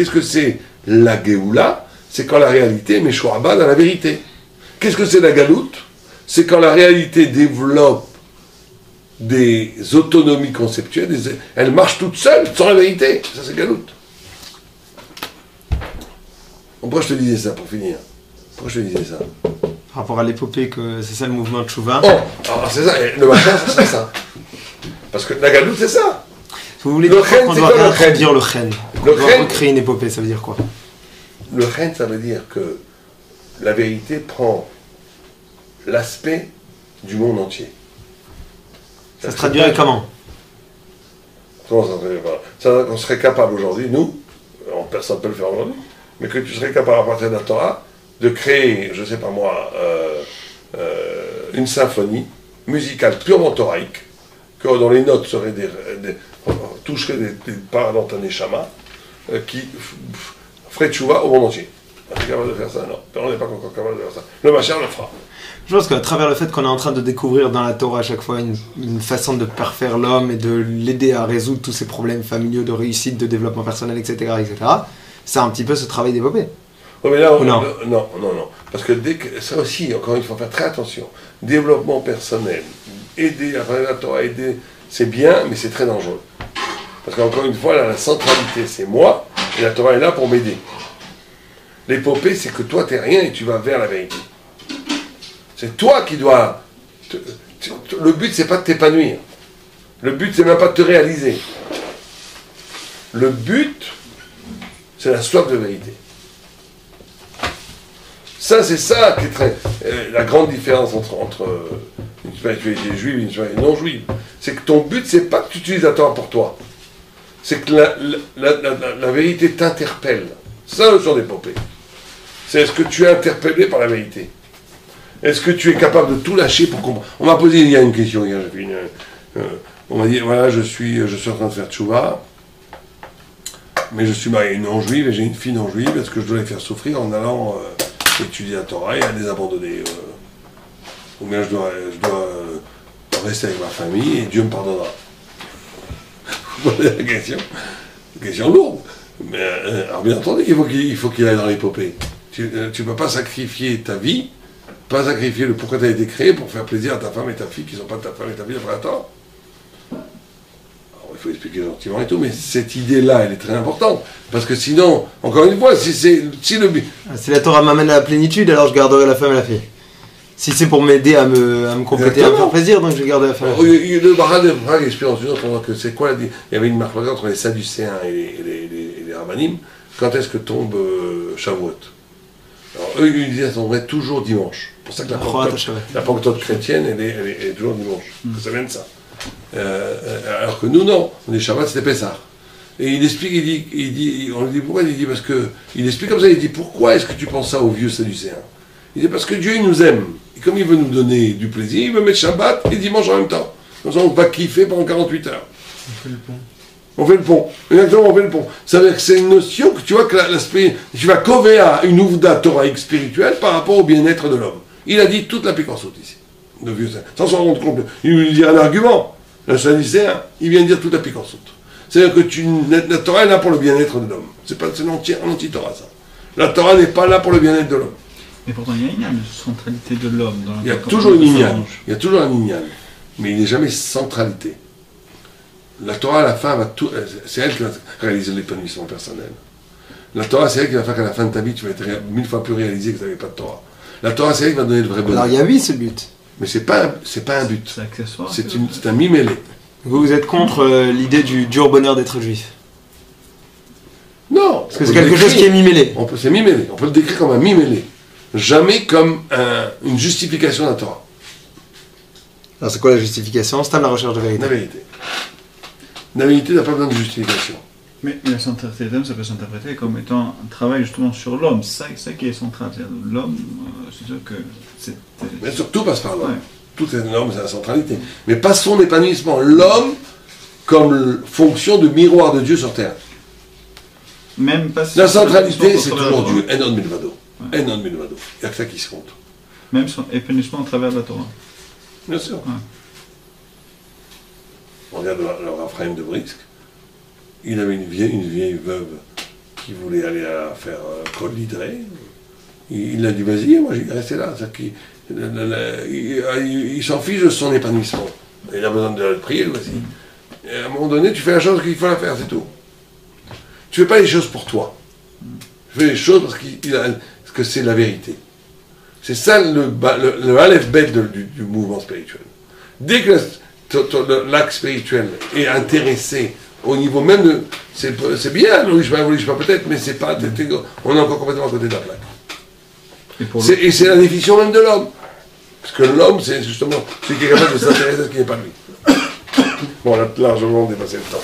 Qu'est-ce que c'est la Géoula? C'est quand la réalité met Shoah-Bas dans la vérité. Qu'est-ce que c'est la Galoute? C'est quand la réalité développe des autonomies conceptuelles, elle marche toute seule, sans la vérité. Ça, c'est Galoute. Pourquoi je te disais ça, pour finir? Pourquoi je te disais ça? Par rapport à l'épopée, que c'est ça le mouvement de Tchouva. Oh, alors c'est ça, le machin, c'est ça. Parce que la Galoute, c'est ça. Vous voulez dire qu'on doit réintroduire le Chen? On doit recréer une épopée, ça veut dire quoi? Le Chen, ça veut dire que la vérité prend l'aspect du monde entier. Ça se traduirait comment? Comment ça se traduirait? Ça, on serait capable aujourd'hui, nous, personne ne peut le faire aujourd'hui, mais que tu serais capable à partir de la Torah de créer, je ne sais pas moi, une symphonie musicale purement thoraïque, dont les notes seraient toucheraient des parts dans ta neshama, qui ferait tchouva au monde entier. On est capable de faire ça? Non, on n'est pas encore capable de faire ça. Le machin le fera. Je pense qu'à travers le fait qu'on est en train de découvrir dans la Torah à chaque fois une façon de parfaire l'homme et de l'aider à résoudre tous ses problèmes familiaux, de réussite, de développement personnel, etc., c'est un petit peu ce travail développé. Oui, mais là, non. Parce que ça aussi, encore une fois, faut faire très attention. Développement personnel, aider à travers la Torah, aider, c'est bien, mais c'est très dangereux. Parce qu'encore une fois, là, la centralité, c'est moi, et la Torah est là pour m'aider. L'épopée, c'est que toi, t'es rien et tu vas vers la vérité. C'est toi qui dois... Le but, c'est pas de t'épanouir. Le but, c'est même pas de te réaliser. Le but, c'est la soif de vérité. Ça, c'est ça qui est très... la grande différence entre une spiritualité juive et une spiritualité non juive. C'est que ton but, c'est pas que tu utilises la Torah pour toi. C'est que la vérité t'interpelle. C'est ça le genre d'épopée. C'est est-ce que tu es interpellé par la vérité? Est-ce que tu es capable de tout lâcher pour comprendre? On m'a posé il y a une question, hier, j'ai fait on m'a dit, voilà, je suis en train de faire tchouva, mais je suis marié à une non-juive et j'ai une fille non-juive, est-ce que je dois les faire souffrir en allant étudier la Torah et à les abandonner ou bien je dois rester avec ma famille et Dieu me pardonnera? Vous posez la question. Une question lourde. Mais, alors bien entendu, il faut qu'il aille dans l'épopée. Tu ne peux pas sacrifier ta vie, pas sacrifier le pourquoi tu as été créé pour faire plaisir à ta femme et ta fille qui ne sont pas ta femme et ta fille après la Torah. Alors il faut expliquer gentiment et tout, mais cette idée-là, elle est très importante. Parce que sinon, encore une fois, si le but... Si la Torah m'amène à la plénitude, alors je garderai la femme et la fille. Si c'est pour m'aider à me compléter, à me faire plaisir, donc je vais garder la femme et la fille. Le Barad de Prague explique ensuite, on voit que c'est quoi, il y avait une marque entre les Sadducéens et les Rabbanim, quand est-ce que tombe Shavuot? Alors eux, ils disaient qu'on tomberait toujours dimanche. C'est pour ça que la Pentecôte chrétienne, elle est toujours dimanche. Que ça vient de ça. Alors que nous, non. On est Shabbat, c'était Pessah. Et il explique, on lui dit pourquoi? Il dit parce que, il explique comme ça, il dit pourquoi est-ce que tu penses ça aux vieux Sadducéens? Il dit parce que Dieu, il nous aime. Et comme il veut nous donner du plaisir, il veut mettre Shabbat et dimanche en même temps. Comme ça, on va kiffer pendant 48 heures. On fait le pont. On fait le pont. Exactement, on fait le pont. Ça veut dire que c'est une notion que tu vois que l'aspect... Tu vas cover à une ouvda toraïque spirituelle par rapport au bien-être de l'homme. Il a dit toute la piquançoute ici. Le vieux, sans s'en rendre compte. Il lui dit un argument. Le Sadducéen, il vient de dire toute la piquançoute. C'est-à-dire que la Torah est là pour le bien-être de l'homme. C'est l'anti-Torah, ça. La Torah n'est pas là pour le bien-être de l'homme. Mais pourtant, il y a une centralité de l'homme. Il y a toujours une inyan. Il y a toujours un inyan. Mais il n'est jamais centralité. La Torah, à la fin, c'est elle qui va réaliser l'épanouissement personnel. La Torah, c'est elle qui va faire qu'à la fin de ta vie, tu vas être 1000 fois plus réalisé que tu n'avais pas de Torah. La Torah, c'est elle qui va donner le vrai bonheur. Alors, il y a ce but. Mais c'est pas un but. C'est accessoire. C'est un mimélé. Vous êtes contre l'idée du dur bonheur d'être juif? Non. Parce que c'est quelque chose qui est mimélé. C'est mimélé. On peut le décrire comme un mimélé. Jamais comme une justification de la Torah. Alors, c'est quoi la justification? C'est la recherche de vérité. La vérité. La vérité n'a pas besoin de justification. Mais la centralité de l'homme, ça peut s'interpréter comme étant un travail justement sur l'homme. C'est ça qui est central. L'homme, c'est sûr que c'est... Mais surtout passe par l'homme. Ouais. Tout est l'homme, c'est la centralité. Mais pas son épanouissement. L'homme comme fonction de miroir de Dieu sur terre. Même pas si la centralité, c'est toujours Dieu. Enon milvado. Enon milvado. Il n'y a que ça qui se compte. Même son épanouissement à travers la Torah. Bien sûr. Ouais. On regarde le Raphaël de Brisk. Il avait une vieille veuve qui voulait aller faire Col d'Hydré. Il a dit vas-y, moi j'ai resté là. Il s'en fiche de son épanouissement. Il a besoin de le prier lui aussi. Et à un moment donné, tu fais la chose qu'il faut la faire, c'est tout. Tu fais pas les choses pour toi. Tu fais les choses parce que c'est la vérité. C'est ça le aleph-bet du mouvement spirituel. Dès que l'acte spirituel est intéressé au niveau même de... C'est bien, je sais pas peut-être, mais c'est pas... On est encore complètement à côté de la plaque. Et c'est la définition même de l'homme. Parce que l'homme, c'est justement celui qui est capable de s'intéresser à ce qui n'est pas lui. Bon, on a largement dépassé le temps.